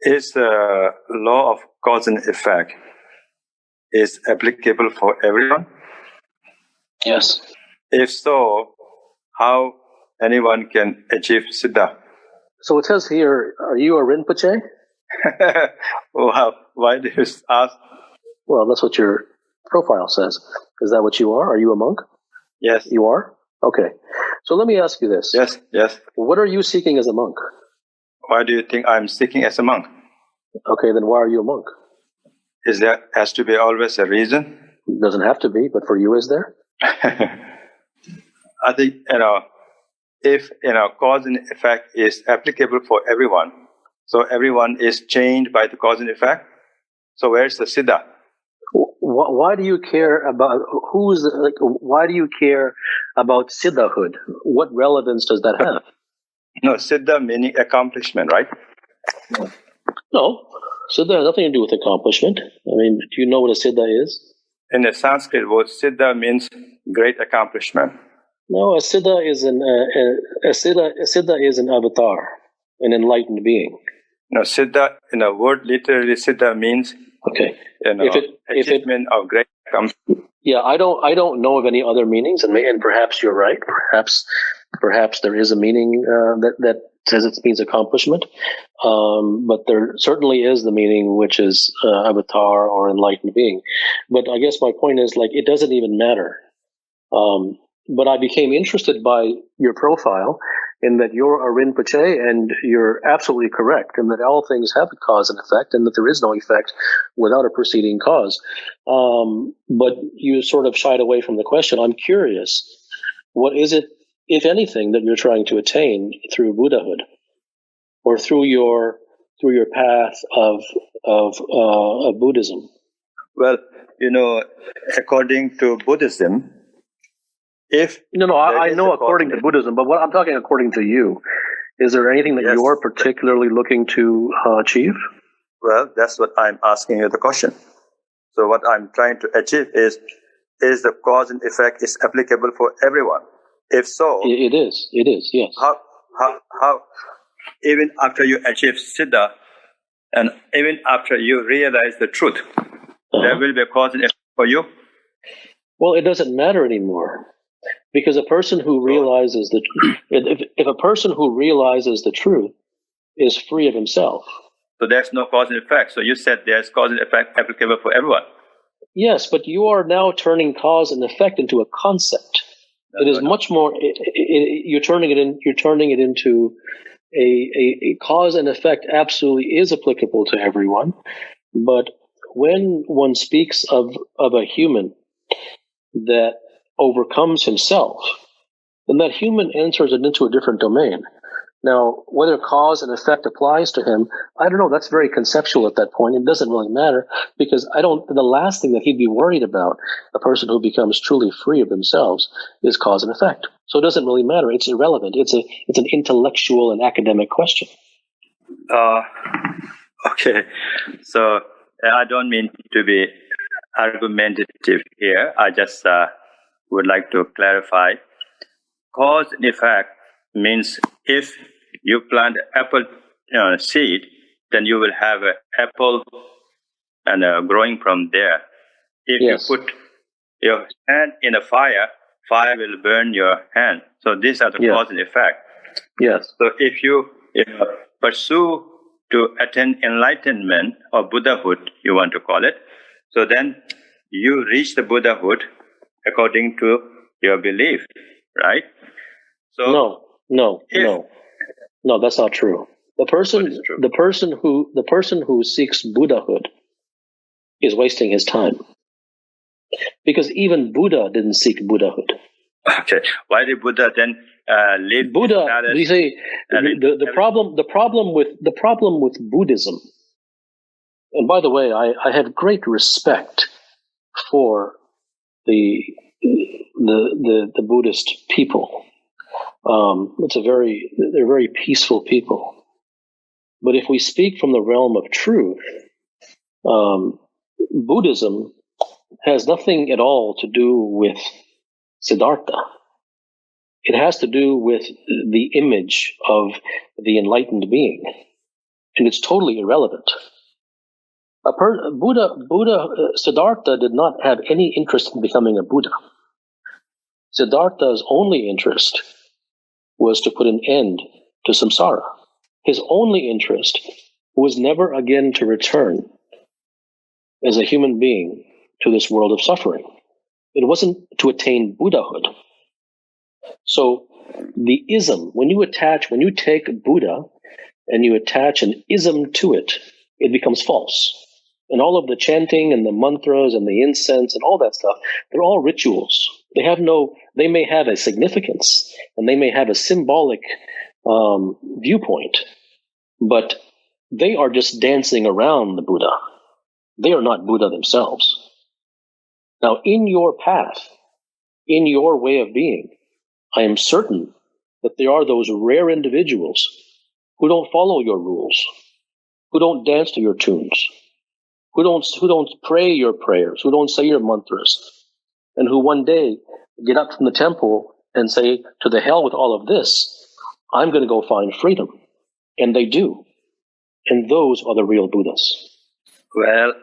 Is the law of cause and effect is applicable for everyone? Yes. If so, how anyone can achieve Siddha? So it says here, are you a Rinpoche? Wow, why do you ask? Well, that's what your profile says. Is that what you are? Are you a monk? Yes. You are? Okay. So let me ask you this. Yes. What are you seeking as a monk? Why do you think I'm seeking as a monk? Okay, then why are you a monk? Is there has to be always a reason? It doesn't have to be, but for you, is there? I think, if, cause and effect is applicable for everyone, so everyone is changed by the cause and effect, so where's the Siddha? Why do you care about why do you care about Siddhahood? What relevance does that have? No, Siddha meaning accomplishment, right? No, Siddha has nothing to do with accomplishment. I mean, do you know what a Siddha is? In the Sanskrit word, Siddha means great accomplishment. No, a Siddha is an avatar, an enlightened being. No, Siddha, in a word, literally, Siddha means achievement of great accomplishment. Yeah, I don't know of any other meanings, and perhaps you're right. Perhaps there is a meaning that says it means accomplishment, but there certainly is the meaning which is avatar or enlightened being. But I guess my point is, it doesn't even matter. But I became interested by your profile in that you're a Rinpoche, and you're absolutely correct in that all things have a cause and effect, and that there is no effect without a preceding cause. But you sort of shied away from the question. I'm curious, what is it, if anything, that you're trying to attain through Buddhahood, or through your path of Buddhism? Well, according to Buddhism, I know according to Buddhism, but what I'm talking according to you, is there anything that you're particularly looking to achieve? Well, that's what I'm asking you the question. So what I'm trying to achieve is the cause and effect is applicable for everyone? If so, it is. Yes. How even after you achieve Siddha, and even after you realize the truth, there will be a cause and effect for you? Well, it doesn't matter anymore. Because a person who realizes if a person who realizes the truth is free of himself. So there's no cause and effect. So you said there's cause and effect applicable for everyone. Yes, but you are now turning cause and effect into a concept. It is much more. You're turning it into a cause and effect. Absolutely is applicable to everyone. But when one speaks of a human that overcomes himself, then that human enters it into a different domain. Now, whether cause and effect applies to him, I don't know. That's very conceptual at that point. It doesn't really matter, because the last thing that he'd be worried about, a person who becomes truly free of themselves, is cause and effect. So it doesn't really matter. It's irrelevant. It's an intellectual and academic question. Okay. So I don't mean to be argumentative here. I just would like to clarify. Cause and effect means if you plant an apple seed, then you will have an apple and growing from there. If you put your hand in a fire will burn your hand. So these are the cause and effect. Yes. So if you pursue to attain enlightenment or Buddhahood, you want to call it, so then you reach the Buddhahood according to your belief, right? So no, that's not true. The person who seeks Buddhahood is wasting his time, because even Buddha didn't seek Buddhahood. Okay, why did Buddha then leave Buddha? You say the problem with Buddhism. And by the way, I have great respect for the Buddhist people. They're very peaceful people. But if we speak from the realm of truth, Buddhism has nothing at all to do with Siddhartha. It has to do with the image of the enlightened being. and it's totally irrelevant. Siddhartha did not have any interest in becoming a Buddha. Siddhartha's only interest was to put an end to samsara. His only interest was never again to return as a human being to this world of suffering. It wasn't to attain Buddhahood. So the ism, when you take Buddha and you attach an ism to it, it becomes false. And all of the chanting and the mantras and the incense and all that stuff, they're all rituals. They may have a significance and they may have a symbolic viewpoint, but they are just dancing around the Buddha. They are not Buddha themselves. Now, in your path, in your way of being, I am certain that there are those rare individuals who don't follow your rules, who don't dance to your tunes, who don't pray your prayers, who don't say your mantras, and who one day get up from the temple and say, to the hell with all of this, I'm going to go find freedom. And they do. And those are the real Buddhas. Well,